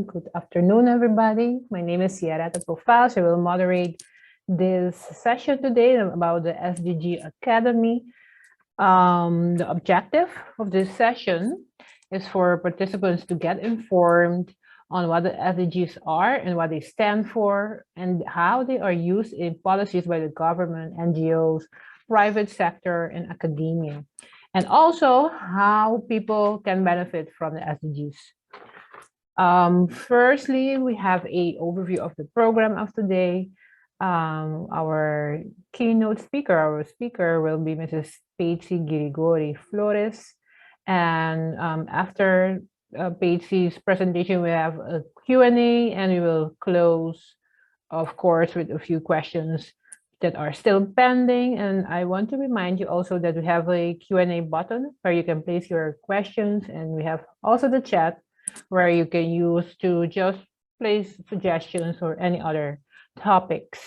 Good afternoon, everybody. My name is Sierra Profiles. I will moderate this session today about the SDG Academy. The objective of this session is for participants to get informed on what the SDGs are and what they stand for and how they are used in policies by the government, NGOs, private sector, and academia, and also how people can benefit from the SDGs. Firstly, we have an overview of the program of today. Our keynote speaker, will be Mrs. Patsy Girigori Flores. And after Patsy's presentation, we have a Q&A, and we will close, of course, with a few questions that are still pending. And I want to remind you also that we have a Q&A button where you can place your questions, and we have also the chat where you can use to just place suggestions or any other topics.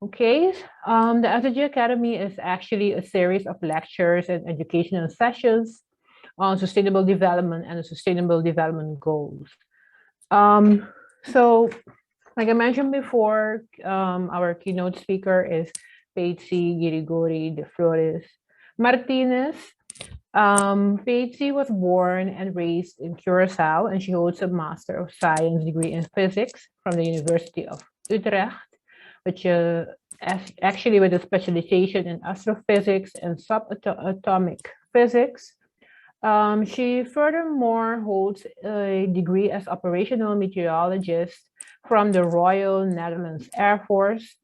Okay, the SDG Academy is actually a series of lectures and educational sessions on sustainable development and the sustainable development goals. So, like I mentioned before, our keynote speaker is Patsy Girigori de Flores Martinez. Patsy was born and raised in Curacao, and she holds a Master of Science degree in Physics from the University of Utrecht, which actually with a specialization in astrophysics and subatomic physics. She furthermore holds a degree as operational meteorologist from the Royal Netherlands Air Force.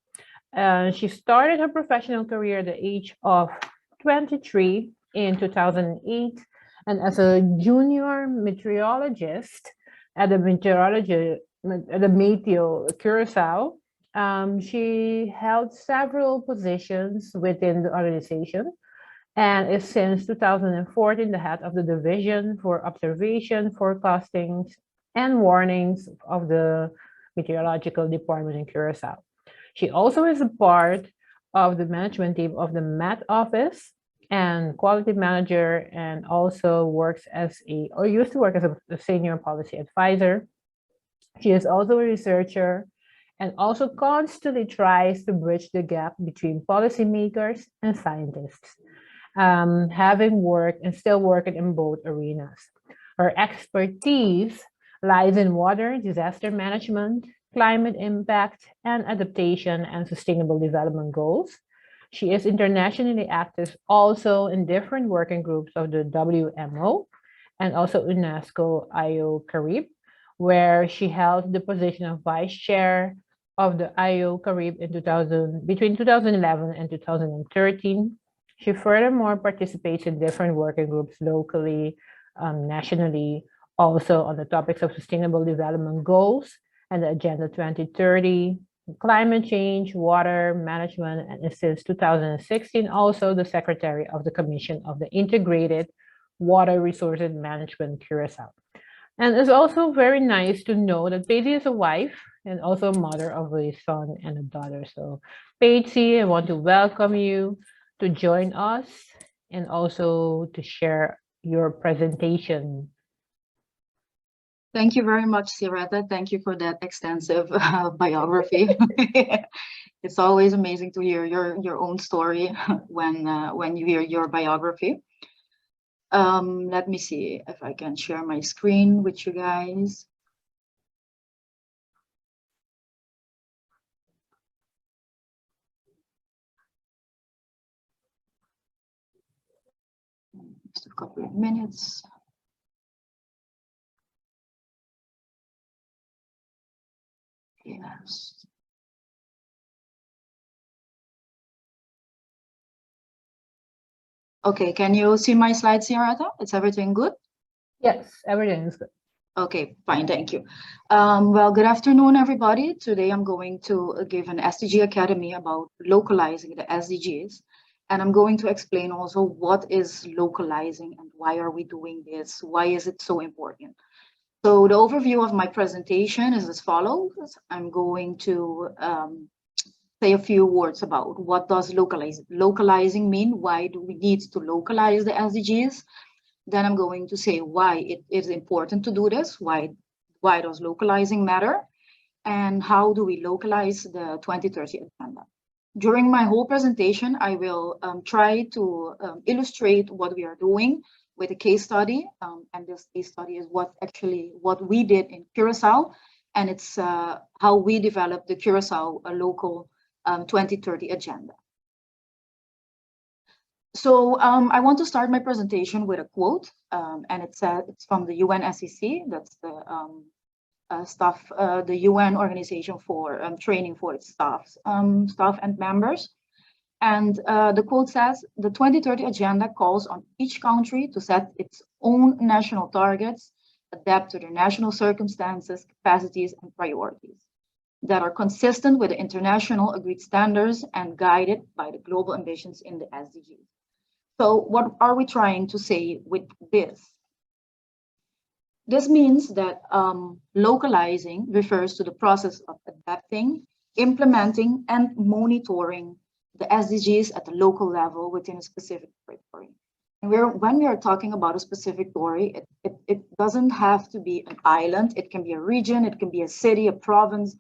She started her professional career at the age of 23 in 2008, and as a junior meteorologist at the Meteo Curacao, she held several positions within the organization, and is since 2014 the head of the Division for Observation, Forecasting, and Warnings of the Meteorological Department in Curacao. She also is a part of the management team of the Met Office and quality manager, and also works as used to work as a senior policy advisor. She is also a researcher and also constantly tries to bridge the gap between policymakers and scientists, having worked and still working in both arenas. Her expertise lies in water, disaster management, climate impact, and adaptation and sustainable development goals. She is internationally active also in different working groups of the WMO and also UNESCO IO-Carib, where she held the position of vice chair of the IO-Carib between 2011 and 2013. She furthermore participates in different working groups locally, nationally, also on the topics of sustainable development goals and the Agenda 2030, climate change, water management, and since 2016, also the secretary of the Commission of the Integrated Water Resources Management Curacao. And it's also very nice to know that Patsy is a wife and also a mother of a son and a daughter. So Patsy, I want to welcome you to join us and also to share your presentation. Thank you very much, Sireta. Thank you for that extensive biography. It's always amazing to hear your own story when you hear your biography. Let me see if I can share my screen with you guys. Just a couple of minutes. Yes. Okay, can you see my slides here, Ata? Is everything good? Yes, everything is good. Okay, fine, thank you. Well, good afternoon, everybody. Today I'm going to give an SDG Academy about localizing the SDGs. And I'm going to explain also what is localizing and why are we doing this? Why is it so important? So the overview of my presentation is as follows. I'm going to say a few words about what does localizing mean? Why do we need to localize the SDGs? Then I'm going to say why it is important to do this, why why does localizing matter, and how do we localize the 2030 agenda. During my whole presentation, I will try to illustrate what we are doing with a case study, and this case study is what we did in Curacao, and it's how we developed the Curacao local 2030 agenda. So I want to start my presentation with a quote, and it's from the UNSCC. That's the UN organization for training for its staff and members. And the quote says, "The 2030 agenda calls on each country to set its own national targets, adapt to their national circumstances, capacities, and priorities that are consistent with the international agreed standards and guided by the global ambitions in the SDGs." So what are we trying to say with this? This means that localizing refers to the process of adapting, implementing, and monitoring the SDGs at the local level within a specific territory. And when we are talking about a specific territory, it doesn't have to be an island. It can be a region, it can be a city, a province,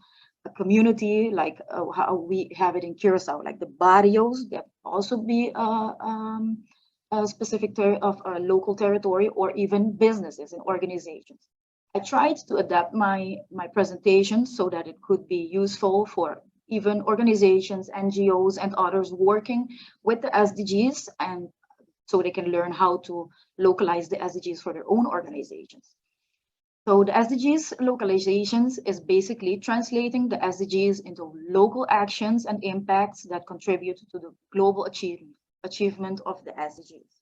a community, like how we have it in Curacao, like the barrios, that also be a specific of a local territory, or even businesses and organizations. I tried to adapt my presentation so that it could be useful for even organizations, NGOs, and others working with the SDGs, and so they can learn how to localize the SDGs for their own organizations. So the SDGs localizations is basically translating the SDGs into local actions and impacts that contribute to the global achievement of the SDGs.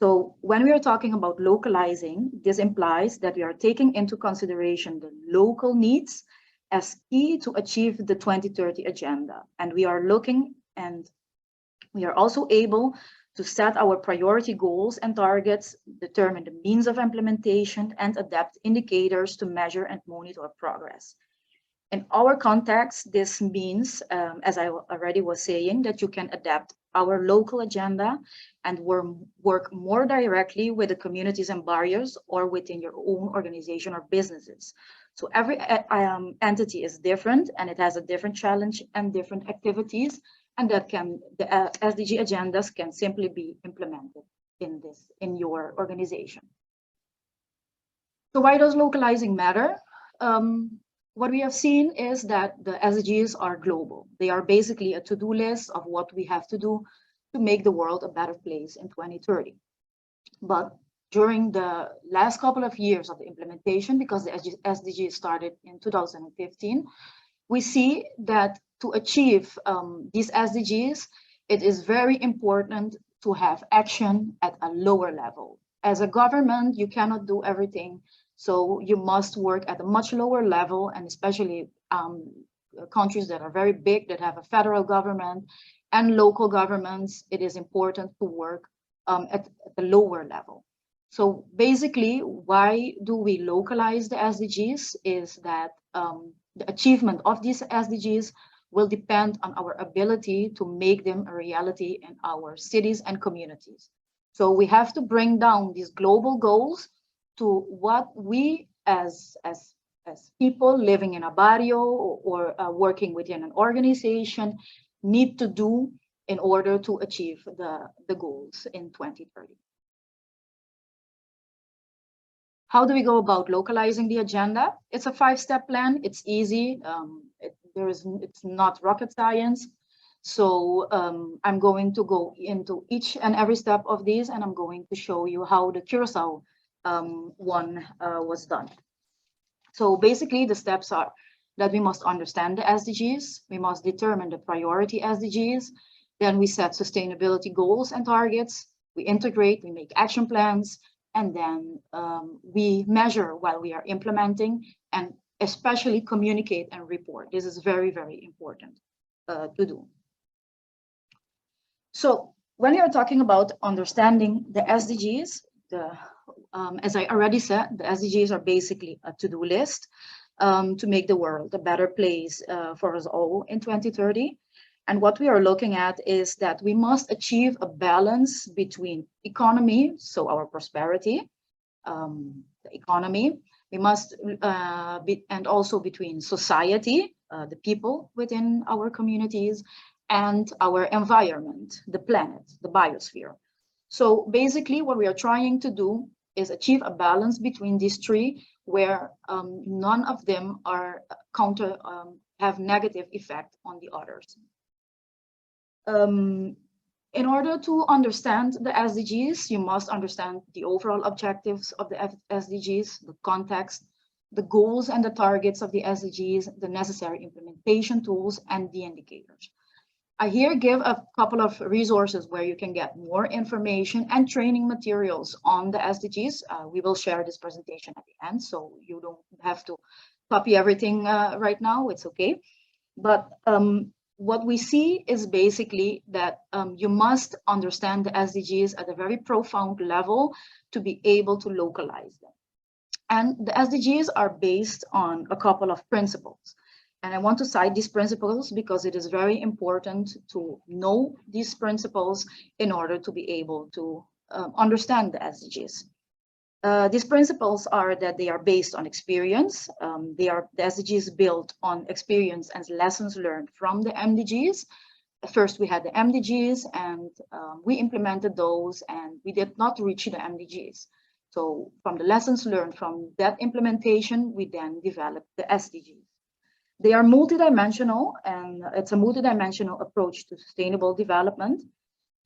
So when we are talking about localizing, this implies that we are taking into consideration the local needs as key to achieve the 2030 agenda. And we are looking, and we are also able to set our priority goals and targets, determine the means of implementation, and adapt indicators to measure and monitor progress. In our context, this means, as I already was saying, that you can adapt our local agenda and work more directly with the communities and barriers, or within your own organization or businesses. So every entity is different, and it has a different challenge and different activities, and that the SDG agendas can simply be implemented in your organization. So why does localizing matter? What we have seen is that the SDGs are global. They are basically a to-do list of what we have to do to make the world a better place in 2030. But during the last couple of years of the implementation, because the SDGs started in 2015, we see that to achieve these SDGs, it is very important to have action at a lower level. As a government, you cannot do everything. So you must work at a much lower level, and especially countries that are very big, that have a federal government and local governments, it is important to work at the lower level. So basically, why do we localize the SDGs is that the achievement of these SDGs will depend on our ability to make them a reality in our cities and communities. So we have to bring down these global goals to what we as people living in a barrio or working within an organization need to do in order to achieve the goals in 2030. How do we go about localizing the agenda? It's a 5-step plan. It's easy. It's not rocket science. So I'm going to go into each and every step of these, and I'm going to show you how the Curacao one was done. So basically, the steps are that we must understand the SDGs, we must determine the priority SDGs, then we set sustainability goals and targets, we integrate, we make action plans, and then we measure while we are implementing, and especially communicate and report. This is very, very important to do. So when you're talking about understanding the SDGs, as I already said, the SDGs are basically a to-do list to make the world a better place for us all in 2030. And what we are looking at is that we must achieve a balance between economy, so our prosperity, the economy, We must, and also between society, the people within our communities, and our environment, the planet, the biosphere. So basically what we are trying to do is achieve a balance between these three, where none of them are have negative effect on the others. In order to understand the SDGs, you must understand the overall objectives of the SDGs, the context, the goals and the targets of the SDGs, the necessary implementation tools, and the indicators. I here give a couple of resources where you can get more information and training materials on the SDGs. We will share this presentation at the end, so you don't have to copy everything right now, it's okay. But what we see is basically that you must understand the SDGs at a very profound level to be able to localize them. And the SDGs are based on a couple of principles. And I want to cite these principles because it is very important to know these principles in order to be able to understand the SDGs. These principles are that they are based on experience. The SDGs built on experience and lessons learned from the MDGs. First, we had the MDGs and we implemented those, and we did not reach the MDGs. So from the lessons learned from that implementation, we then developed the SDGs. They are multidimensional, and it's a multidimensional approach to sustainable development.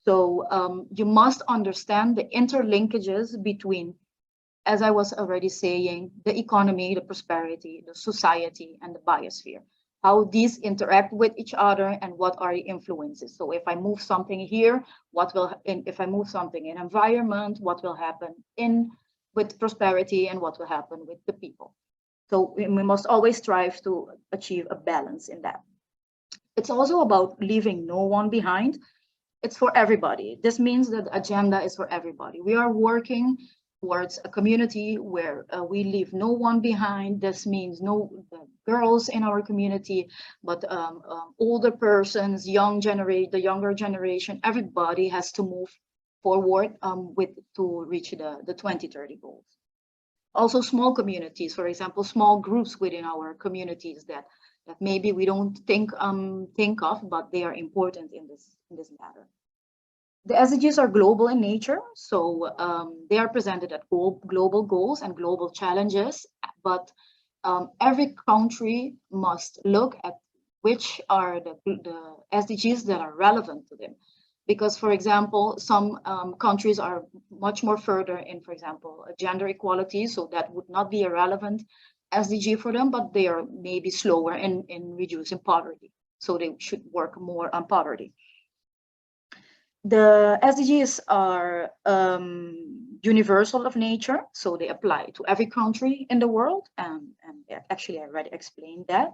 So you must understand the interlinkages between, as I was already saying, the economy, the prosperity, the society, and the biosphere, how these interact with each other and what are the influences. So if I move something here, if I move something in environment, what will happen with prosperity and what will happen with the people. So we must always strive to achieve a balance in that. It's also about leaving no one behind. It's for everybody. This means that the agenda is for everybody. We are working towards a community where we leave no one behind. This means no girls in our community, but older persons, the younger generation, everybody has to move forward to reach the 2030 goals. Also small communities, for example, small groups within our communities that maybe we don't think of, but they are important in this matter. The SDGs are global in nature, so they are presented at global goals and global challenges, but every country must look at which are the SDGs that are relevant to them. Because, for example, some countries are much more further in, for example, gender equality, so that would not be a relevant SDG for them, but they are maybe slower in reducing poverty, so they should work more on poverty. The SDGs are universal of nature, so they apply to every country in the world, and actually I already explained that.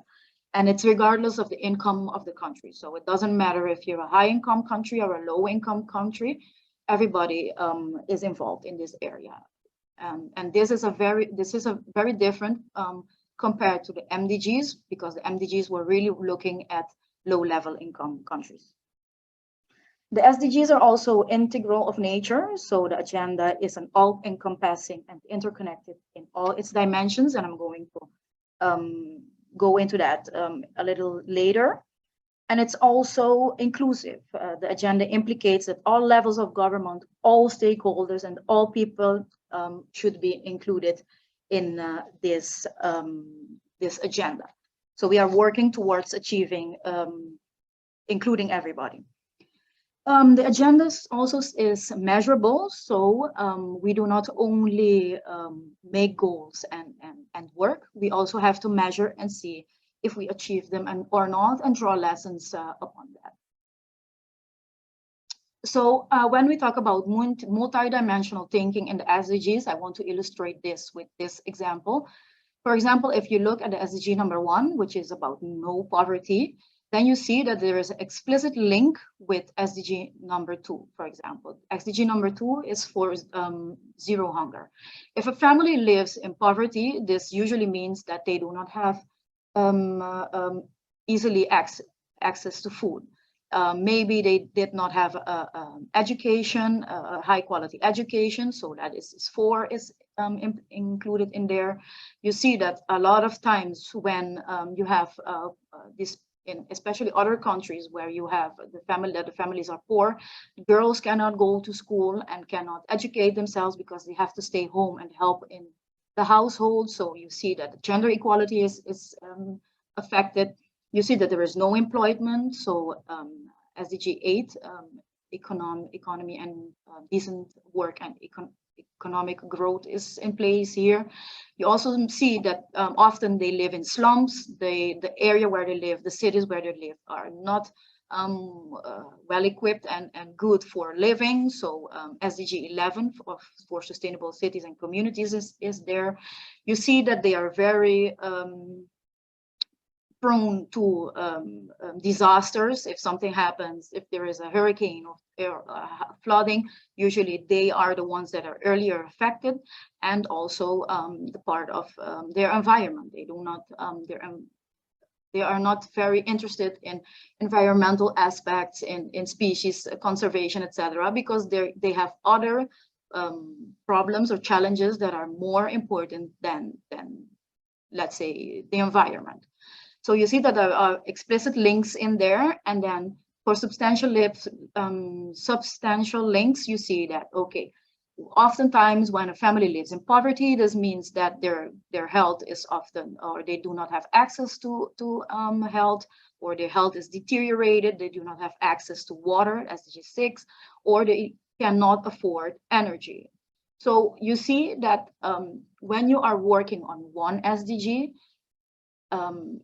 And it's regardless of the income of the country. So it doesn't matter if you're a high income country or a low income country, everybody is involved in this area. And this is a very different compared to the MDGs, because the MDGs were really looking at low level income countries. The SDGs are also integral of nature. So the agenda is an all-encompassing and interconnected in all its dimensions. And I'm going to go into that a little later. And it's also inclusive. The agenda implicates that all levels of government, all stakeholders, and all people should be included in this agenda. So we are working towards achieving, including everybody. The agenda also is measurable, so we do not only make goals and work, we also have to measure and see if we achieve them or not, and draw lessons upon that. So when we talk about multidimensional thinking in the SDGs, I want to illustrate this with this example. For example, if you look at the SDG number 1, which is about no poverty, then you see that there is an explicit link with SDG number 2, for example. SDG number 2 is for zero hunger. If a family lives in poverty, this usually means that they do not have easily access to food. maybe they did not have education, a high quality education, so that is 4 is included in there. You see that a lot of times when you have this, in especially other countries where you have the families are poor, girls cannot go to school and cannot educate themselves because they have to stay home and help in the household. So you see that gender equality is affected. You see that there is no employment. So SDG 8, economy and decent work and economic growth is in place here. You also see that often they live in slums. The area where they live, the cities where they live are not well equipped and good for living. So SDG 11 for sustainable cities and communities is there. You see that they are very prone to disasters. If something happens, if there is a hurricane or flooding, usually they are the ones that are earlier affected, and also the part of their environment. They do not, they are not very interested in environmental aspects, in species conservation, etc., because they have other problems or challenges that are more important than let's say the environment. So you see that there are explicit links in there, and then for substantial links, you see that, okay, oftentimes when a family lives in poverty, this means that their health is often, or they do not have access to health, or their health is deteriorated, they do not have access to water, SDG 6, or they cannot afford energy. So you see that when you are working on one SDG,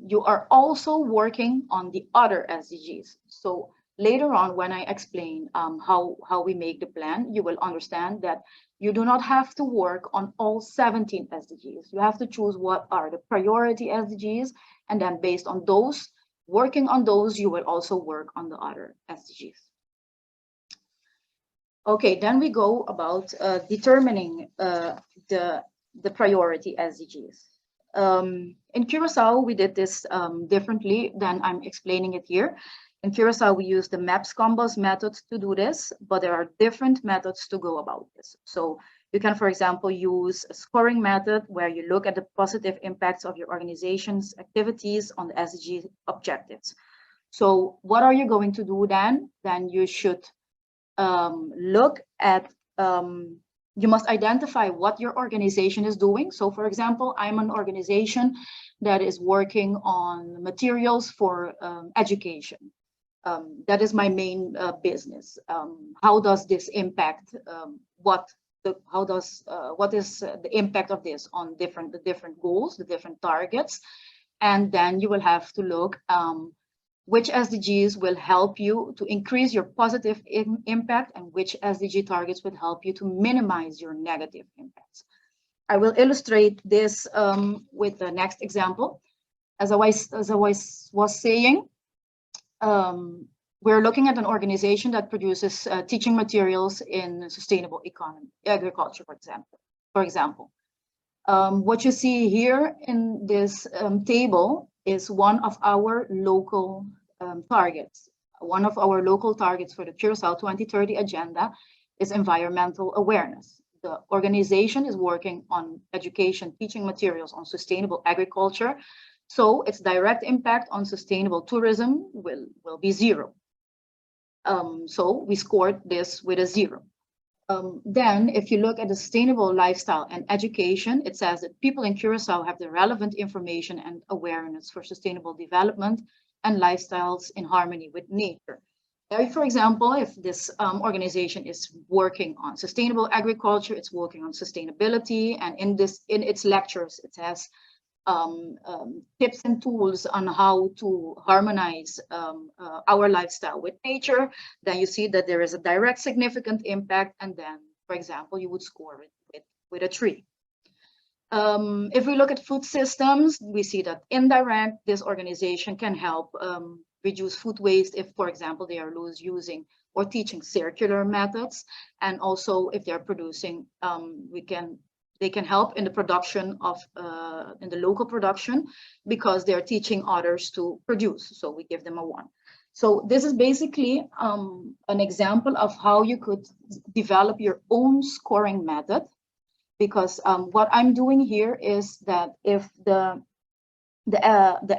you are also working on the other SDGs. So later on, when I explain how we make the plan, you will understand that you do not have to work on all 17 SDGs. You have to choose what are the priority SDGs, and then based on those, working on those, you will also work on the other SDGs. Okay, then we go about determining the priority SDGs. In Curacao, we did this differently than I'm explaining it here. In Curacao, we use the MAPS combos method to do this, but there are different methods to go about this. So you can, for example, use a scoring method where you look at the positive impacts of your organization's activities on the SDG objectives. So what are you going to do then? Then you should look at you must identify what your organization is doing. So for example, I'm an organization that is working on materials for education. That is my main business. How does this impact what is the impact of this on the different goals, the different targets? And then you will have to look which SDGs will help you to increase your positive impact, and which SDG targets would help you to minimize your negative impacts. I will illustrate this with the next example. As I was saying, we're looking at an organization that produces teaching materials in sustainable agriculture, for example. What you see here in this table is one of our local targets. One of our local targets for the Curacao 2030 agenda is environmental awareness. The organization is working on education, teaching materials on sustainable agriculture, so its direct impact on sustainable tourism will be 0. So we scored this with a 0. Then if you look at the sustainable lifestyle and education, it says that people in Curacao have the relevant information and awareness for sustainable development and lifestyles in harmony with nature. For example, if this organization is working on sustainable agriculture, it's working on sustainability, and in its lectures, it has tips and tools on how to harmonize our lifestyle with nature, then you see that there is a direct significant impact, and then, for example, you would score it with a 3. If we look at food systems, we see that indirect, this organization can help reduce food waste if, for example, they are using or teaching circular methods, and also if they're producing, they can help in the production of in the local production, because they're teaching others to produce. So we give them a 1. So this is basically an example of how you could develop your own scoring method, because what I'm doing here is that if the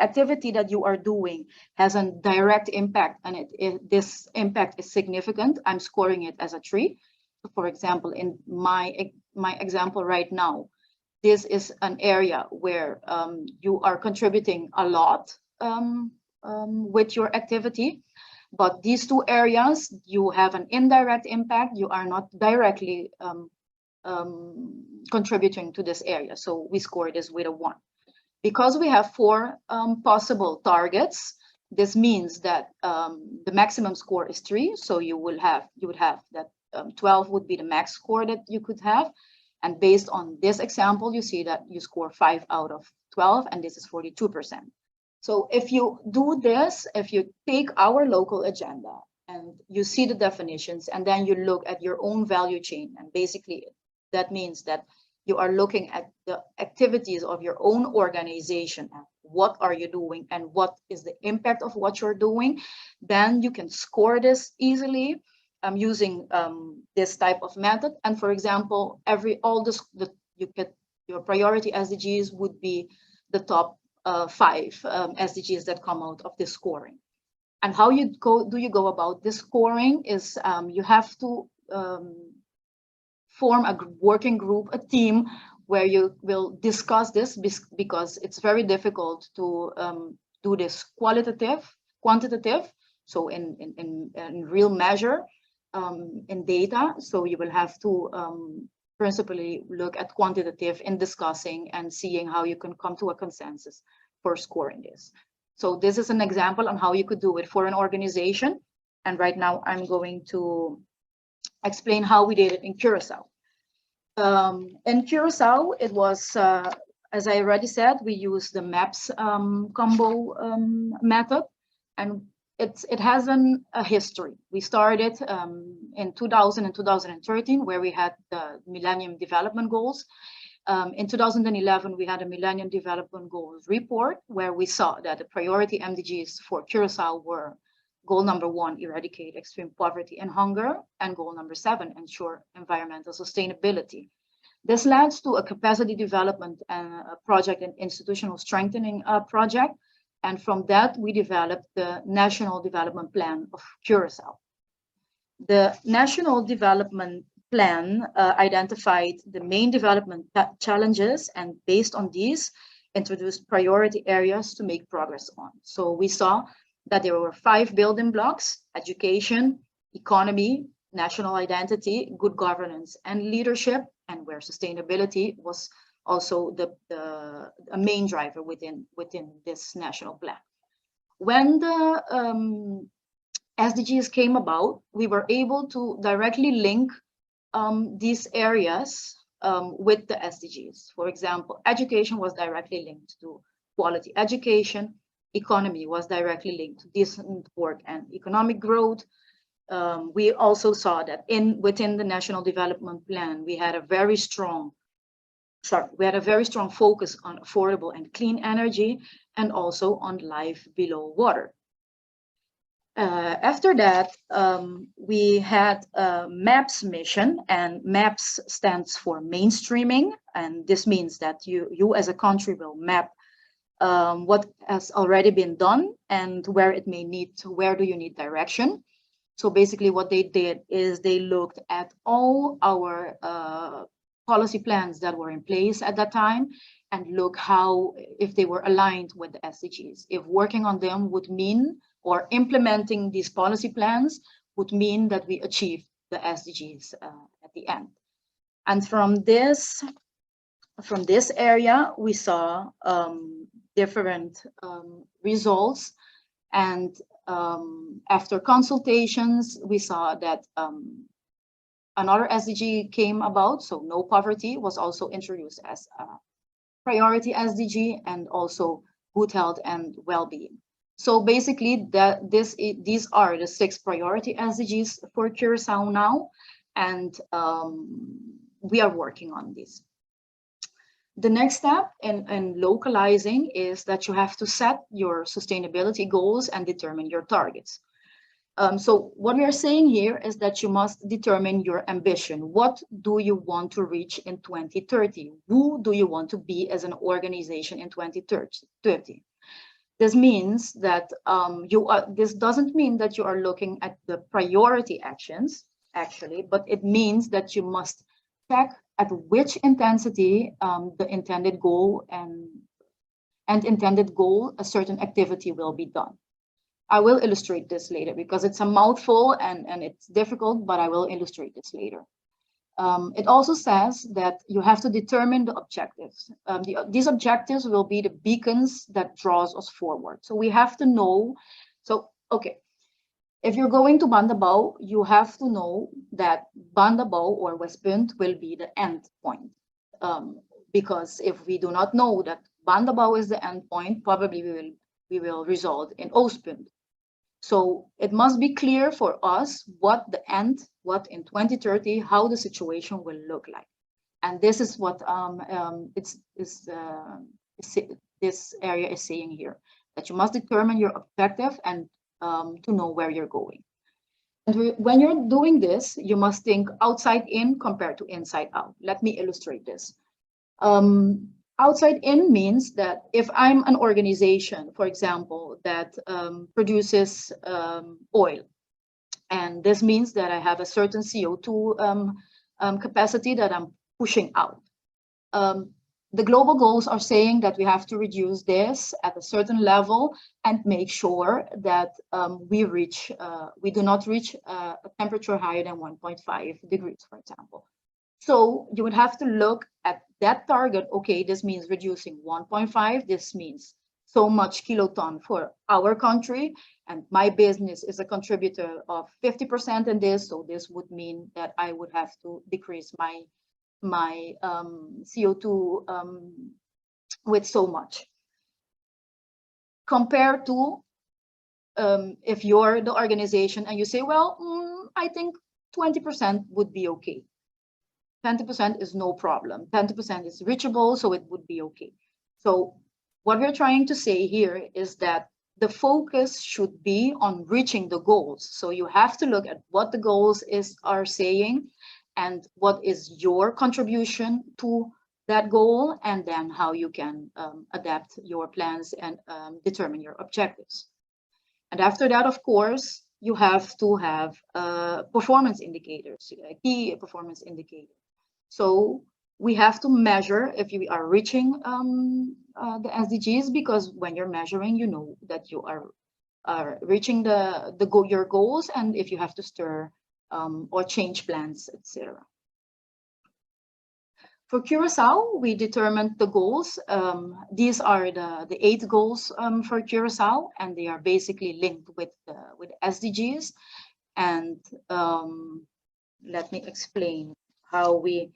activity that you are doing has a direct impact and this impact is significant, I'm scoring it as a 3. So for example, in my example right now, this is an area where you are contributing a lot with your activity, but these two areas, you have an indirect impact, you are not directly contributing to this area. So we score this with a 1. Because we have 4 possible targets, this means that the maximum score is 3. So you would have that 12 would be the max score that you could have. And based on this example, you see that you score 5 out of 12, and this is 42%. So if you do this, if you take our local agenda and you see the definitions, and then you look at your own value chain, and basically that means that you are looking at the activities of your own organization and what are you doing and what is the impact of what you're doing, then you can score this easily using this type of method. And for example, your priority SDGs would be the top 5 SDGs that come out of this scoring. And how you go about this scoring is you have to form a working group, a team, where you will discuss this, because it's very difficult to do this quantitative, so in real measure, in data. So you will have to principally look at quantitative in discussing and seeing how you can come to a consensus for scoring this. So this is an example on how you could do it for an organization. And right now I'm going to explain how we did it in Curacao. In Curacao, it was, as I already said, we used the MAPS combo method, and it has a history. We started in 2000 and 2013, where we had the Millennium Development Goals. In 2011, we had a Millennium Development Goals report, where we saw that the priority MDGs for Curacao were goal number 1, eradicate extreme poverty and hunger, and goal number 7, ensure environmental sustainability. This led to a capacity development project and institutional strengthening project. And from that, we developed the National Development Plan of Curacao. The National Development Plan identified the main development challenges, and based on these, introduced priority areas to make progress on. So we saw that there were 5 building blocks: education, economy, national identity, good governance, and leadership, and where sustainability was also a main driver within this national plan. When the SDGs came about, we were able to directly link these areas with the SDGs. For example, education was directly linked to quality education. Economy was directly linked to decent work and economic growth. We also saw that within the National Development Plan, we had a very strong focus on affordable and clean energy, and also on life below water. After that, we had a MAPS mission, and MAPS stands for mainstreaming, and this means that you as a country will map what has already been done and where do you need direction. So basically what they did is they looked at all our policy plans that were in place at that time, and look if they were aligned with the SDGs, if working on them would mean, or implementing these policy plans would mean, that we achieve the SDGs at the end. And from this area, we saw different results. And after consultations, we saw that another SDG came about. So no poverty was also introduced as a priority SDG, and also good health and well-being. So basically these are the 6 priority SDGs for Curacao now, and we are working on this. The next step in localizing is that you have to set your sustainability goals and determine your targets. So what we are saying here is that you must determine your ambition. What do you want to reach in 2030? Who do you want to be as an organization in 2030? This means that this doesn't mean that you are looking at the priority actions, actually, but it means that you must check at which intensity the intended goal and intended goal, a certain activity will be done. I will illustrate this later because it's a mouthful and it's difficult, but I will illustrate this later. It also says that you have to determine the objectives. These objectives will be the beacons that draws us forward. So we have to know, okay, if you're going to Bandabao, you have to know that Bandabao or Westpunt will be the end point. Because if we do not know that Bandabao is the end point, probably we will result in Oostpunt. So it must be clear for us what in 2030, how the situation will look like. And this is what this area is saying here, that you must determine your objective and to know where you're going. And when you're doing this, you must think outside in compared to inside out. Let me illustrate this. Outside in means that if I'm an organization, for example, that produces oil, and this means that I have a certain CO2 capacity that I'm pushing out. The global goals are saying that we have to reduce this at a certain level and make sure that we do not reach a temperature higher than 1.5 degrees, for example. So you would have to look at that target. Okay, this means reducing 1.5. This means so much kiloton for our country. And my business is a contributor of 50% in this. So this would mean that I would have to decrease my CO2 with so much. Compared to if you're the organization and you say, well, I think 20% would be okay. 20% is no problem. 20% is reachable, so it would be okay. So what we're trying to say here is that the focus should be on reaching the goals. So you have to look at what the goals are saying and what is your contribution to that goal, and then how you can adapt your plans and determine your objectives. And after that, of course, you have to have performance indicators, key performance indicators. So we have to measure if you are reaching the SDGs, because when you're measuring, you know that you are reaching your goals, and if you have to stir or change plans, etc. For Curacao, we determined the goals. These are the 8 goals for Curacao, and they are basically linked with SDGs. And let me explain how we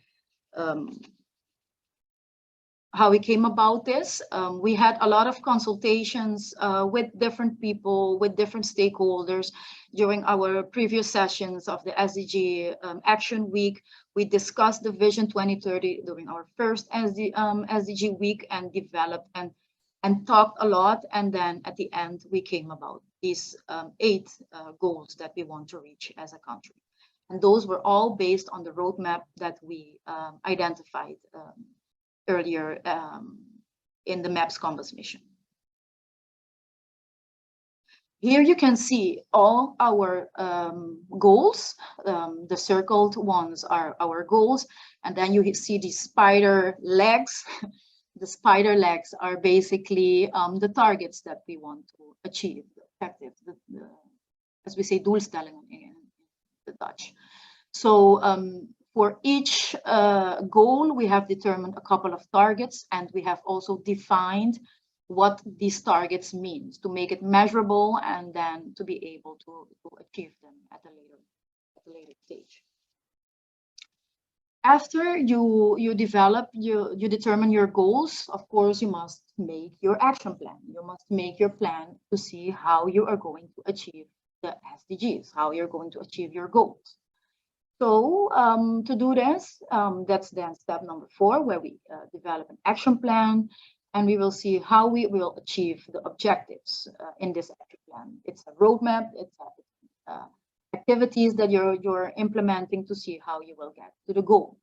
came about this. We had a lot of consultations with different people, with different stakeholders during our previous sessions of the SDG Action Week. We discussed the Vision 2030 during our first SDG week and developed and talked a lot. And then at the end, we came about these 8 goals that we want to reach as a country. And those were all based on the roadmap that we identified earlier in the MAPS Compass mission. Here you can see all our goals. The circled ones are our goals. And then you see these spider legs. The spider legs are basically the targets that we want to achieve, the objectives, as we say, doelstellingen in the Dutch. So for each goal, we have determined a couple of targets, and we have also defined what these targets means to make it measurable and then to be able to achieve them at a later stage. After you determine your goals, of course, you must make your action plan. You must make your plan to see how you are going to achieve the SDGs, how you're going to achieve your goals. So to do this, that's then step number 4, where we develop an action plan, and we will see how we will achieve the objectives in this action plan. It's a roadmap, it's activities that you're implementing to see how you will get to the goal.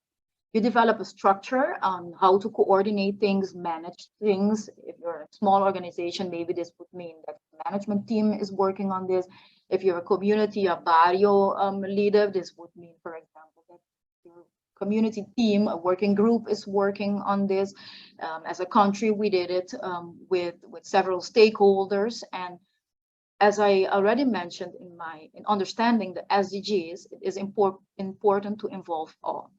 You develop a structure on how to coordinate things, manage things. If you're a small organization, maybe this would mean that the management team is working on this. If you're a community, a barrio leader, this would mean, for example, that your community team, a working group is working on this. As a country, we did it with several stakeholders. And as I already mentioned in understanding the SDGs, it is important to involve all.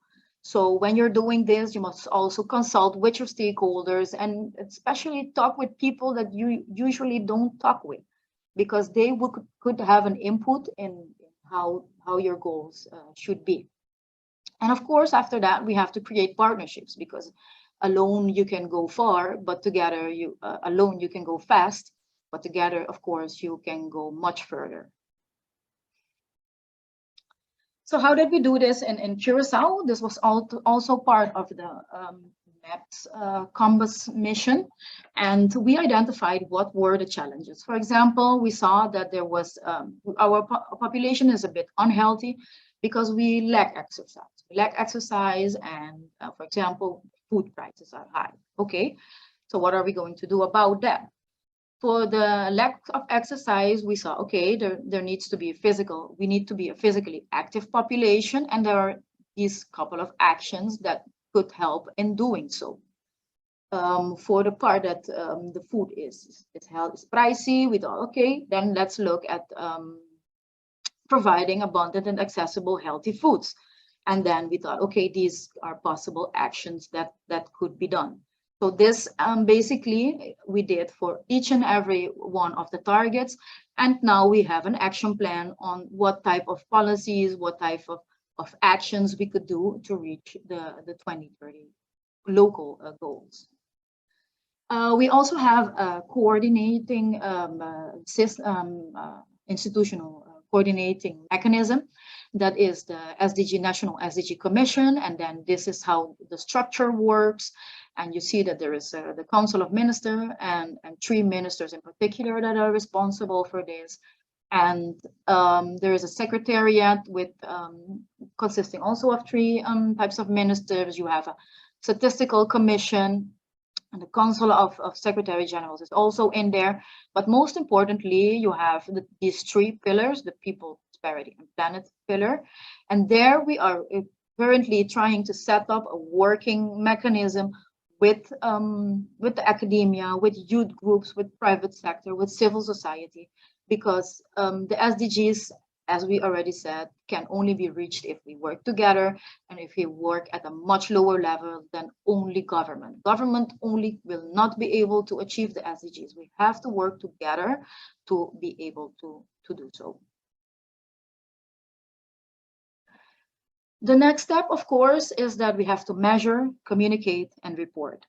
So when you're doing this, you must also consult with your stakeholders and especially talk with people that you usually don't talk with, because they could have an input in how your goals should be. And of course, after that, we have to create partnerships, because alone you can go far, but together alone you can go fast, but together, of course, you can go much further. So how did we do this in Curacao? This was also part of the MAPS Compass mission, and we identified what were the challenges. For example, we saw that there was our population is a bit unhealthy because we lack exercise. We lack exercise, and for example, food prices are high. Okay, so what are we going to do about that? For the lack of exercise, we saw, okay, there needs to be we need to be a physically active population, and there are these couple of actions that could help in doing so. For the part that the food is pricey, we thought, okay, then let's look at providing abundant and accessible healthy foods. And then we thought, okay, these are possible actions that could be done. So this basically we did for each and every one of the targets. And now we have an action plan on what type of policies, what type of actions we could do to reach the 2030 local goals. We also have a coordinating institutional coordinating mechanism, that is the National SDG Commission, and then this is how the structure works. And you see that there is the Council of Ministers and 3 ministers in particular that are responsible for this. And there is a secretariat with consisting also of 3 types of ministers. You have a statistical commission, and the Council of Secretary Generals is also in there. But most importantly, you have these 3 pillars, the people, prosperity, and planet pillar. And there we are currently trying to set up a working mechanism with the academia, with youth groups, with private sector, with civil society, because the SDGs, as we already said, can only be reached if we work together and if we work at a much lower level than only government. Government only will not be able to achieve the SDGs. We have to work together to be able to do so. The next step, of course, is that we have to measure, communicate, and report.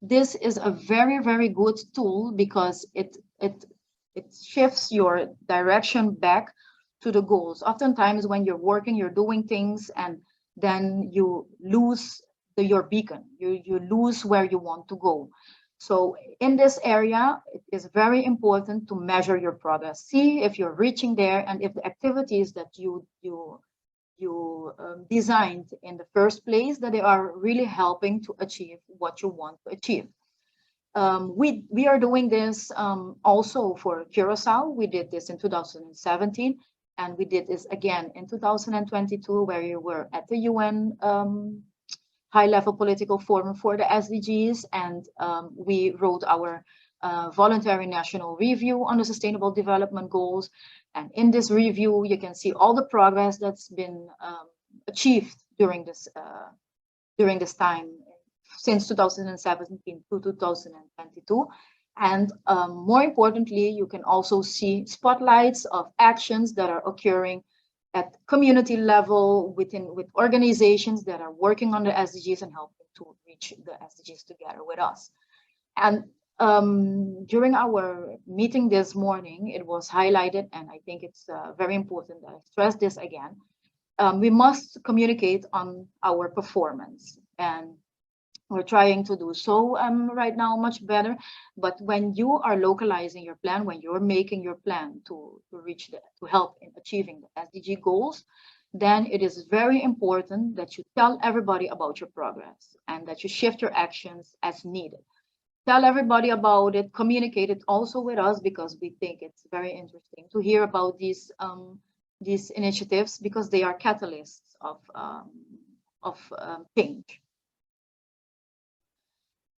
This is a very, very good tool because it shifts your direction back to the goals. Oftentimes when you're working, you're doing things, and then you lose your beacon. You lose where you want to go. So in this area, it is very important to measure your progress. See if you're reaching there, and if the activities that you designed in the first place, that they are really helping to achieve what you want to achieve. We are doing this also for Curacao. We did this in 2017, and we did this again in 2022, where we were at the UN high-level political forum for the SDGs, and we wrote our voluntary national review on the Sustainable Development Goals. And in this review, you can see all the progress that's been achieved during this time, since 2017 to 2022. And more importantly, you can also see spotlights of actions that are occurring at community level with organizations that are working on the SDGs and helping to reach the SDGs together with us. And during our meeting this morning, it was highlighted, and I think it's very important that I stress this again, we must communicate on our performance, and we're trying to do so right now much better. But when you are localizing your plan, when you're making your plan to reach to help in achieving the SDG goals, then it is very important that you tell everybody about your progress and that you shift your actions as needed. Tell everybody about it, communicate it also with us, because we think it's very interesting to hear about these initiatives, because they are catalysts of change.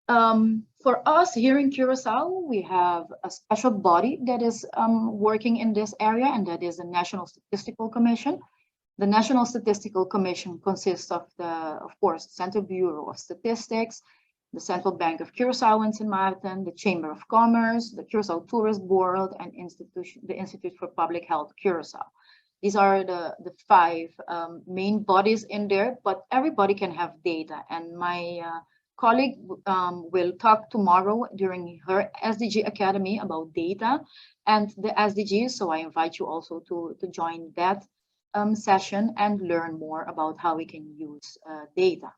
For us here in Curacao, we have a special body that is working in this area, and that is the National Statistical Commission. The National Statistical Commission consists of of course, the Central Bureau of Statistics, the Central Bank of Curacao and St. Maarten, the Chamber of Commerce, the Curacao Tourist Board, and the Institute for Public Health Curacao. These are the five main bodies in there, but everybody can have data. And my colleague will talk tomorrow during her SDG Academy about data and the SDGs. So I invite you also to join that session and learn more about how we can use data.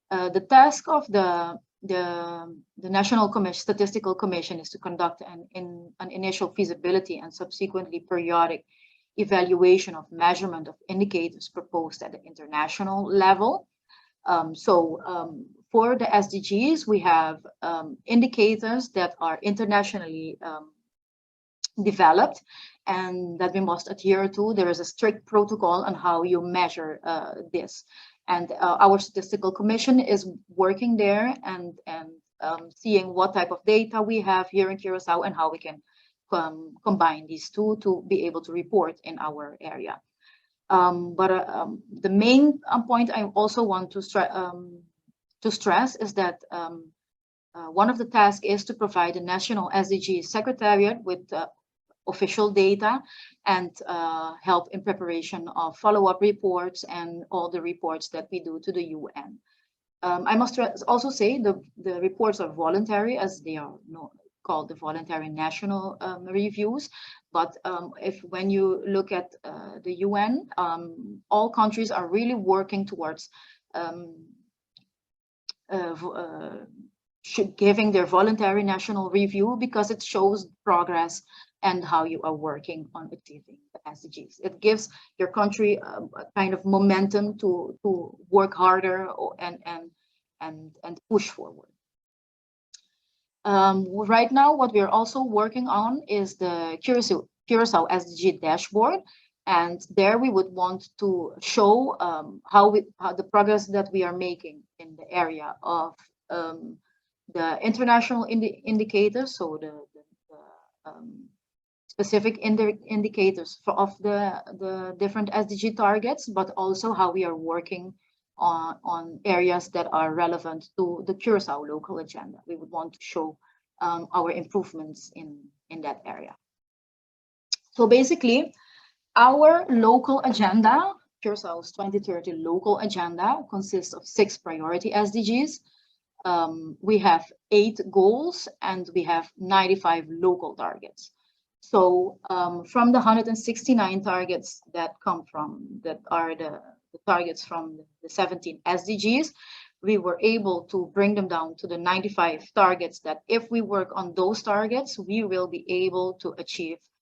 The task of the National Statistical Commission is to conduct an initial feasibility and subsequently periodic evaluation of measurement of indicators proposed at the international level. For the SDGs, we have indicators that are internationally developed and that we must adhere to. There is a strict protocol on how you measure this. And our Statistical Commission is working there and seeing what type of data we have here in Curacao and how we can combine these two to be able to report in our area. The main point I also want to stress is that one of the tasks is to provide the National SDG Secretariat with official data and help in preparation of follow-up reports and all the reports that we do to the UN. I must also say the reports are voluntary, as they are called the voluntary national reviews. But when you look at the UN, all countries are really working towards giving their voluntary national review, because it shows progress and how you are working on achieving the SDGs. It gives your country a kind of momentum to work harder and push forward. Right now, what we're also working on is the Curacao SDG dashboard, and there we would want to show how the progress that we are making in the area of the international indicators, so the specific indicators of the different SDG targets, but also how we are working on areas that are relevant to the Curacao local agenda. We would want to show our improvements in that area. So basically, our local agenda, Curaçao's 2030 local agenda, consists of 6 priority SDGs. We have 8 goals and we have 95 local targets. So from the 169 targets that are the targets from the 17 SDGs, we were able to bring them down to the 95 targets that if we work on those targets, we will be able to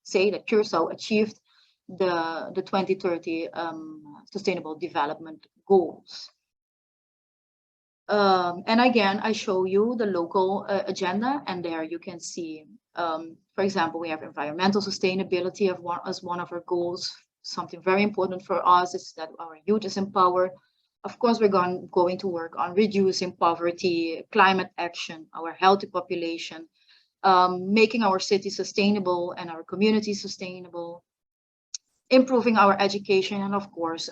say that Curaçao achieved the 2030 Sustainable Development Goals. And again, I show you the local agenda, and there you can see, for example, we have environmental sustainability as one of our goals. Something very important for us is that our youth is empowered. Of course, we're going to work on reducing poverty, climate action, our healthy population, making our city sustainable and our community sustainable, improving our education, and of course,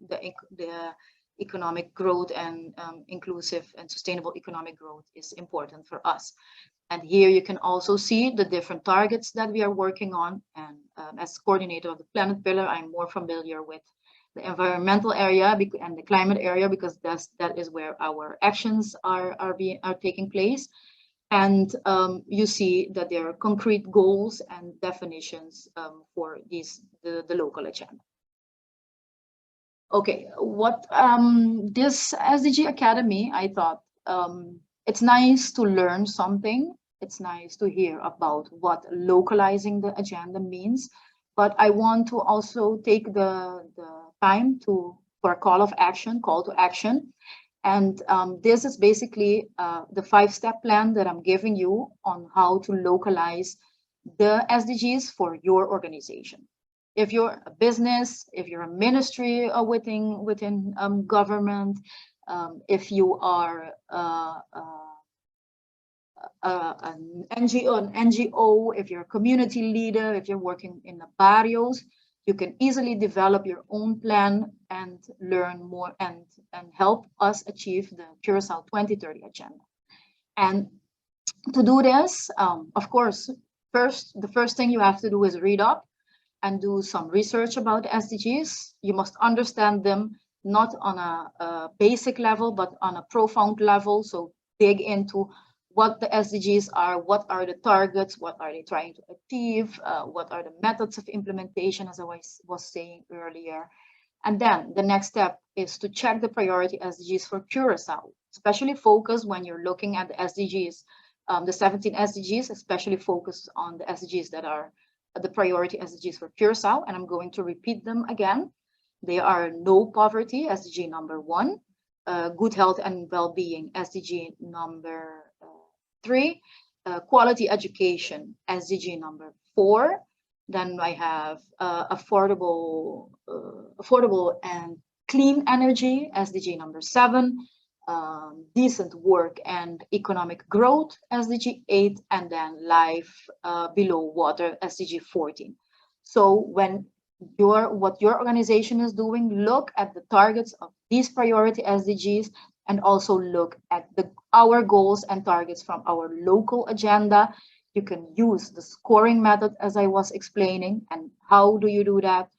the economic growth and inclusive and sustainable economic growth is important for us. And here you can also see the different targets that we are working on. And as coordinator of the planet pillar, I'm more familiar with the environmental area and the climate area, because that is where our actions are taking place. And you see that there are concrete goals and definitions for the local agenda. Okay, what this SDG Academy, I thought it's nice to learn something. It's nice to hear about what localizing the agenda means, but I want to also take the time for a call to action. And this is basically the 5-step plan that I'm giving you on how to localize the SDGs for your organization. If you're a business, if you're a ministry within government, if you are an NGO, if you're a community leader, if you're working in the barrios, you can easily develop your own plan and learn more and help us achieve the Curacao 2030 agenda. And to do this, of course, the first thing you have to do is read up and do some research about SDGs. You must understand them not on a basic level, but on a profound level. So dig into what the SDGs are, what are the targets, what are they trying to achieve, what are the methods of implementation, as I was saying earlier. And then the next step is to check the priority SDGs for Curacao, especially focus when you're looking at the SDGs, the 17 SDGs, especially focus on the SDGs that are the priority SDGs for Curacao, and I'm going to repeat them again. They are no poverty, SDG number 1, good health and well-being, SDG number 3, quality education, SDG number 4. Then I have affordable and clean energy, SDG number 7. Decent work and economic growth, SDG 8, and then life below water, SDG 14. So when what your organization is doing, look at the targets of these priority SDGs and also look at our goals and targets from our local agenda. You can use the scoring method as I was explaining. And how do you do that?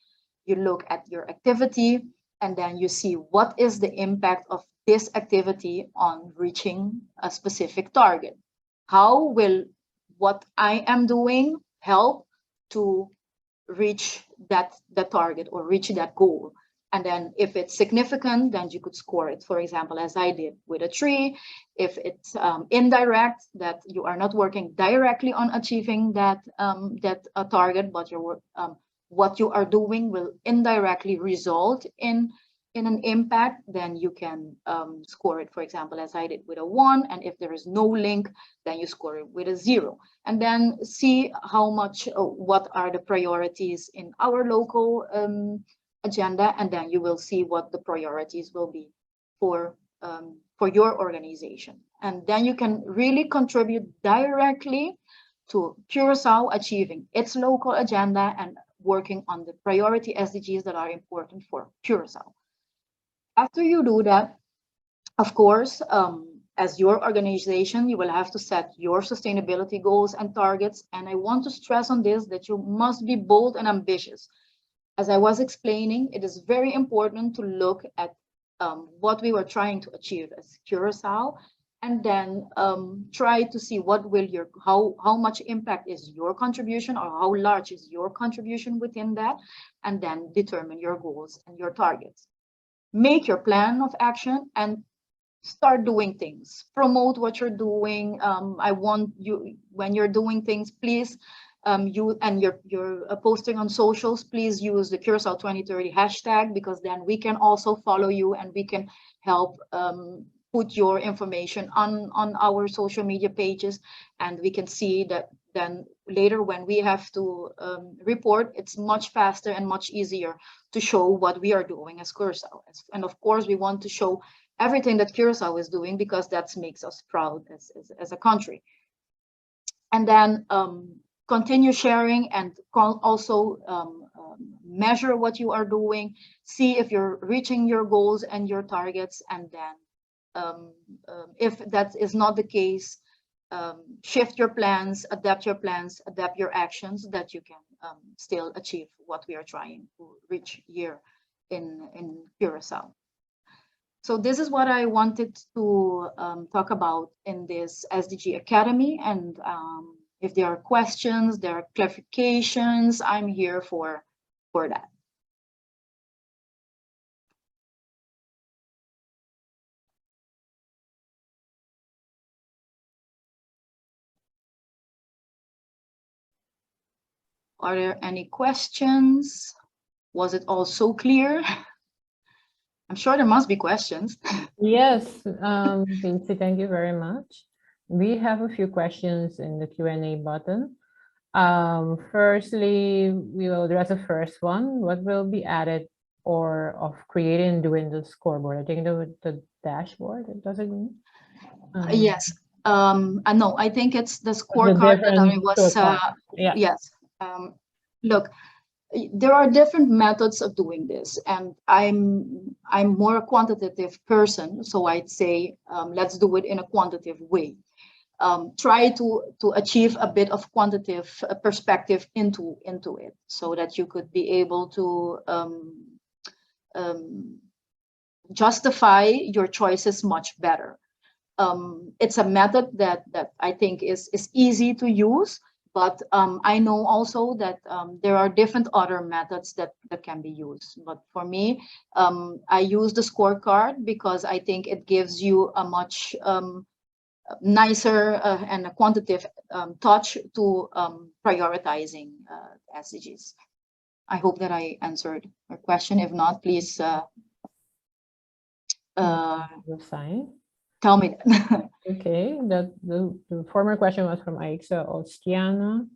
You look at your activity and then you see what is the impact of this activity on reaching a specific target. How will what I am doing help to reach that target or reach that goal? And then if it's significant, then you could score it, for example, as I did with a 3. If it's indirect, that you are not working directly on achieving that target, but what you are doing will indirectly result in an impact, then you can score it, for example, as I did with a 1. And if there is no link, then you score it with a 0. And then see how much, what are the priorities in our local agenda, and then you will see what the priorities will be for your organization. And then you can really contribute directly to Curacao achieving its local agenda and working on the priority SDGs that are important for Curacao. After you do that, of course, as your organization, you will have to set your sustainability goals and targets. And I want to stress on this, that you must be bold and ambitious. As I was explaining, it is very important to look at what we were trying to achieve as Curacao, and then try to see what will how much impact is your contribution, or how large is your contribution within that, and then determine your goals and your targets. Make your plan of action and start doing things. Promote what you're doing. I want you, when you're doing things, please, you're posting on socials, please use the Curacao 2030 hashtag, because then we can also follow you and we can help put your information on our social media pages, and we can see that then later when we have to report, it's much faster and much easier to show what we are doing as Curacao. And of course, we want to show everything that Curacao is doing, because that makes us proud as a country. And then continue sharing, and also measure what you are doing, see if you're reaching your goals and your targets, and then if that is not the case, shift your plans, adapt your actions, that you can still achieve what we are trying to reach here in Curacao. So this is what I wanted to talk about in this SDG Academy. And if there are questions, there are clarifications, I'm here for that. Are there any questions? Was it all so clear? I'm sure there must be questions. Yes, Vinci, thank you very much. We have a few questions in the Q&A button. Firstly, we will address the first one. What will be added or of creating and doing the scoreboard? I think the dashboard, does it mean? Yes. No, I think it's the The scorecard that I different was, scorecard. Yeah. yes. Look, there are different methods of doing this, and I'm more a quantitative person, so I'd say let's do it in a quantitative way. Try to achieve a bit of quantitative perspective into it, so that you could be able to justify your choices much better. It's a method that I think is easy to use, but I know also that there are different other methods that can be used. But for me, I use the scorecard because I think it gives you a much nicer and a quantitative touch to prioritizing SDGs. I hope that I answered your question. If not, please Sign. tell me that. Okay, the former question was from Aixa Ostiana.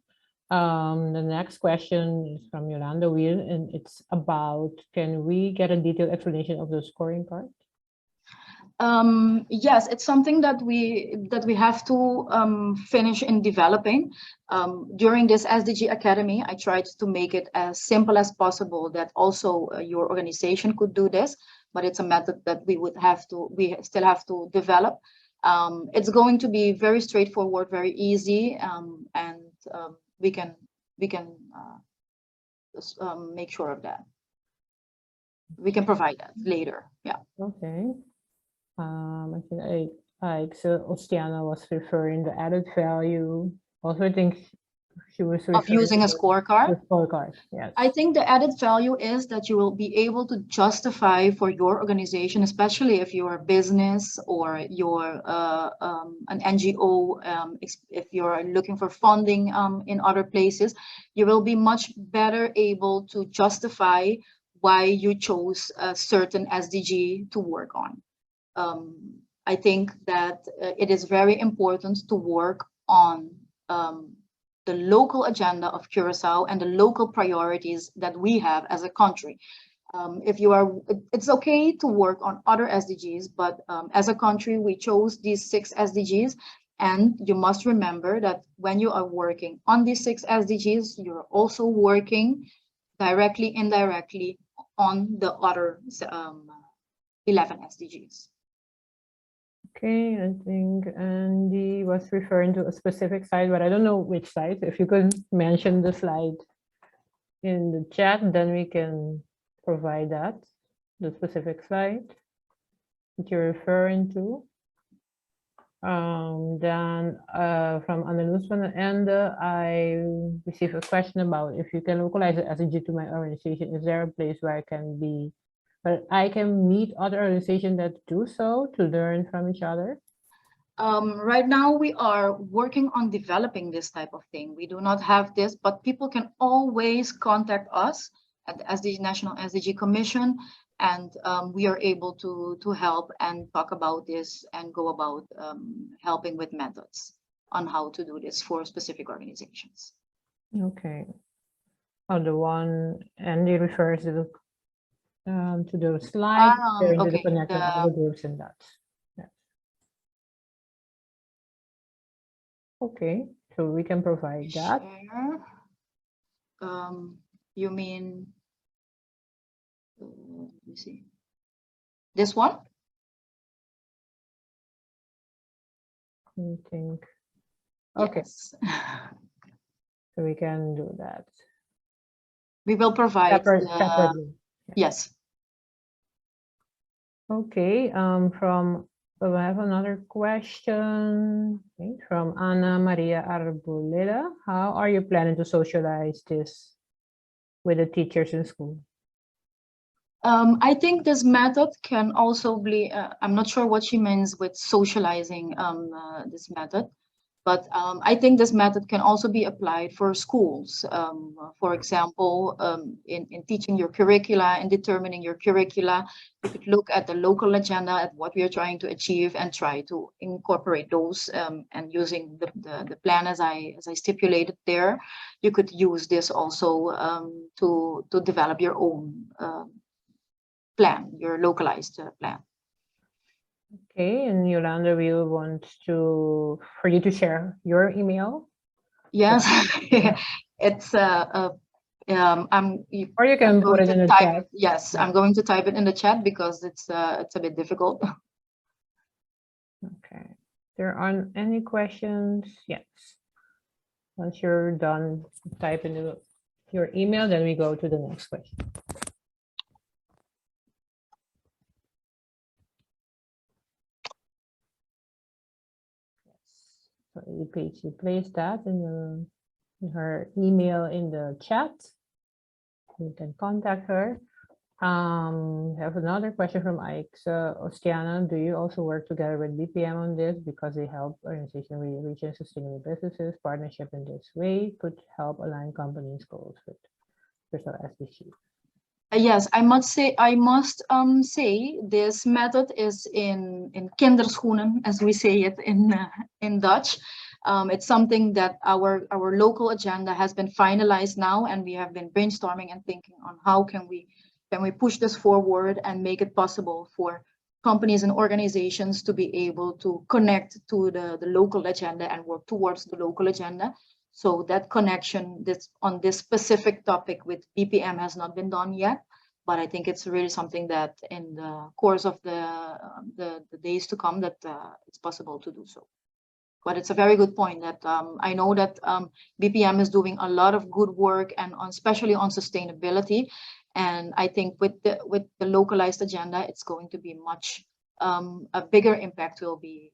The next question is from Yolanda Will, and it's about, can we get a detailed explanation of the scoring part? Yes, it's something that we have to finish in developing. During this SDG Academy, I tried to make it as simple as possible that also your organization could do this, but it's a method that we still have to develop. It's going to be very straightforward, very easy, and we can make sure of that. We can provide that later. Yeah. Okay. I think Ostiana was referring the added value. Also, I think she was of using a scorecard. The scorecard, yes. I think the added value is that you will be able to justify for your organization, especially if you're a business or you're an NGO, if you're looking for funding in other places, you will be much better able to justify why you chose a certain SDG to work on. I think that it is very important to work on the local agenda of Curacao and the local priorities that we have as a country. It's okay to work on other SDGs, but as a country, we chose these 6 SDGs. And you must remember that when you are working on these 6 SDGs, you're also working directly, indirectly on the other 11 SDGs. Okay, I think Andy was referring to a specific slide, but I don't know which slide. If you could mention the slide in the chat, then we can provide that, the specific slide that you're referring to. Then from Annaluz van den Ende, I received a question about if you can localize the SDG to my organization, is there a place where I can meet other organizations that do so to learn from each other? Right now, we are working on developing this type of thing. We do not have this, but people can always contact us at the National SDG Commission, and we are able to help and talk about this and go about helping with methods on how to do this for specific organizations. Okay. Oh, the one Andy refers to the slide, to the connected all the groups and that. Yeah. Okay, so we can provide that. You mean, let me see, this one? I think. Okay. Yes. So we can do that. We will provide separately. Yes. Okay. We have another question from Ana Maria Arboleda. How are you planning to socialize this with the teachers in school? I think this method can also be, I'm not sure what she means with socializing this method. But I think this method can also be applied for schools. For example, in teaching your curricula and determining your curricula, you could look at the local agenda, at what we are trying to achieve, and try to incorporate those. And using the plan as I stipulated there, you could use this also to develop your own plan, your localized plan. Okay, and Yolanda, we want for you to share your email. Yes, it's Or you can put it in the chat. Yes, I'm going to type it in the chat because it's a bit difficult. Okay. There aren't any questions? Yes. Once you're done, type in your email, then we go to the next question. So you place that in her email in the chat. You can contact her. I have another question from Ike Ostiana. Do you also work together with BPM on this because they help organizations reach sustainable businesses? Partnership in this way could help align companies' goals with personal SDGs. Yes, I must say this method is in kinderschoenen, as we say it in Dutch. It's something that our local agenda has been finalized now, and we have been brainstorming and thinking on how can we push this forward and make it possible for companies and organizations to be able to connect to the local agenda and work towards the local agenda. So that connection on this specific topic with BPM has not been done yet, but I think it's really something that in the course of the days to come that it's possible to do so. But it's a very good point that I know that BPM is doing a lot of good work and especially on sustainability. And I think with the localized agenda, it's going to be much a bigger impact. We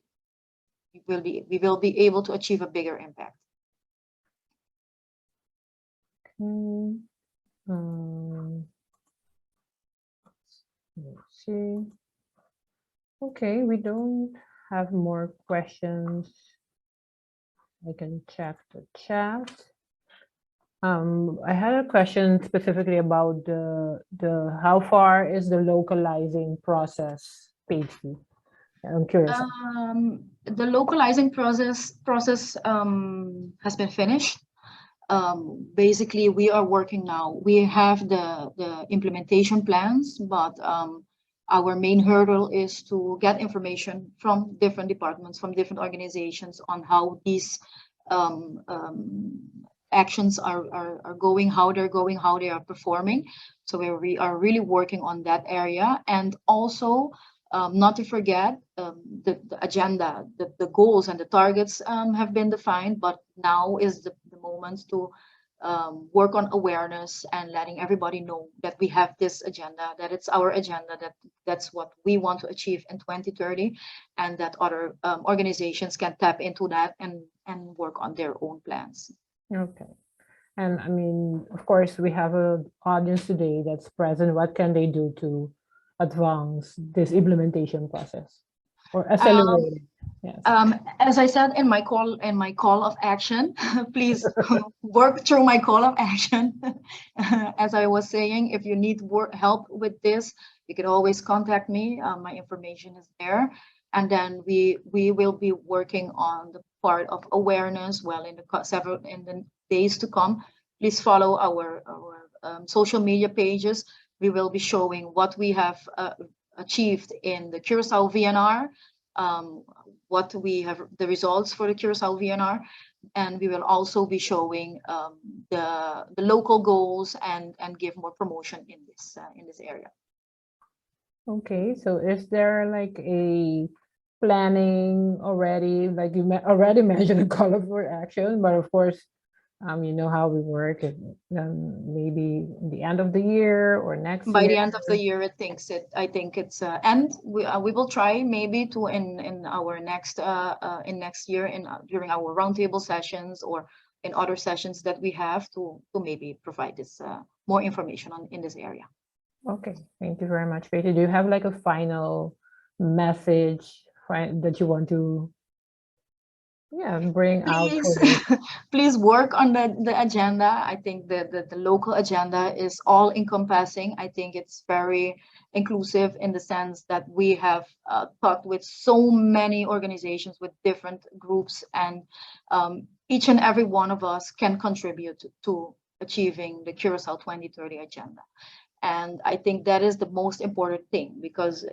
will be able to achieve a bigger impact. Let's see. Okay, we don't have more questions. I can check the chat. I had a question specifically about the how far is the localizing process paid fee? I'm curious. The localizing process has been finished. Basically, we are working now. We have the implementation plans, but our main hurdle is to get information from different departments, from different organizations on how these actions are going, how they're going, how they are performing. So we are really working on that area. And also, not to forget, the agenda, the goals and the targets have been defined, but now is the moment to work on awareness and letting everybody know that we have this agenda, that it's our agenda, that's what we want to achieve in 2030, and that other organizations can tap into that and work on their own plans. Okay. And I mean, of course, we have an audience today that's present. What can they do to advance this implementation process or accelerate it? Yes. As I said in my call of action, please work through my call of action. As I was saying, if you need help with this, you can always contact me. My information is there. And then we will be working on the part of awareness. Well, in the days to come, please follow our social media pages. We will be showing what we have achieved in the Curacao VNR, what we have, the results for the Curacao VNR, and we will also be showing the local goals and give more promotion in this area. Okay, so is there like a planning already? Like you already mentioned a call for action, but of course, you know how we work. Maybe the end of the year or next year. By the end of the year, I think it's and we will try maybe to in our next next year during our roundtable sessions or in other sessions that we have to maybe provide this more information in this area. Okay, thank you very much, Peter. Do you have like a final message that you want to Yeah, bring out Please, for the please work on the agenda. I think the local agenda is all encompassing. I think it's very inclusive in the sense that we have talked with so many organizations with different groups, and each and every one of us can contribute to achieving the Curacao 2030 agenda. And I think that is the most important thing, because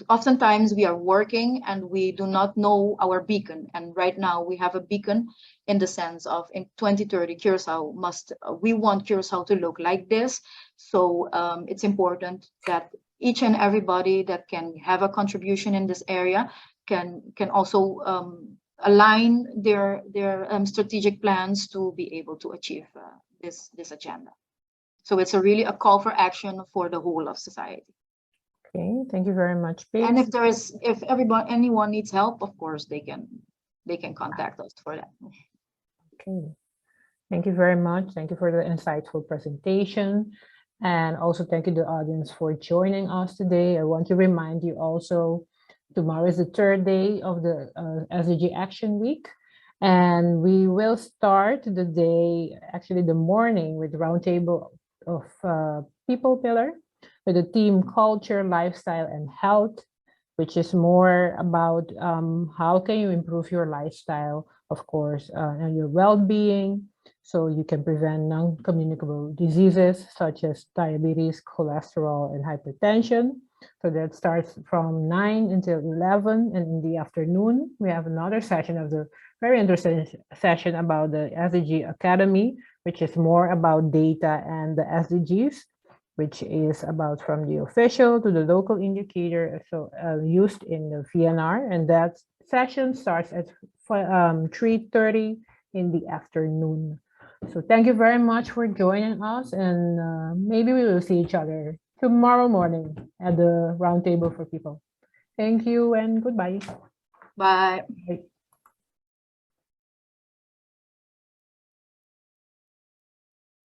oftentimes we are working and we do not know our beacon. And right now we have a beacon in the sense of in 2030, Curacao must, we want Curacao to look like this. So it's important that each and everybody that can have a contribution in this area can also align their strategic plans to be able to achieve this agenda. So it's really a call for action for the whole of society. Okay, thank you very much, And Pix. if anyone needs help, of course they can contact us for that. Okay, thank you very much. Thank you for the insightful presentation. And also thank you to the audience for joining us today. I want to remind you also, tomorrow is the third day of the SDG Action Week. And we will start the day, actually the morning, with the roundtable of people pillar with the theme culture, lifestyle, and health, which is more about how can you improve your lifestyle, of course, and your well-being, so you can prevent non-communicable diseases such as diabetes, cholesterol, and hypertension. So that starts from 9 until 11, and in the afternoon, we have another session of the very interesting session about the SDG Academy, which is more about data and the SDGs, which is about from the official to the local indicator, so used in the VNR, and that session starts at 3:30 in the afternoon. So thank you very much for joining us, and maybe we will see each other tomorrow morning at the roundtable for people. Thank you and goodbye. Bye. Bye.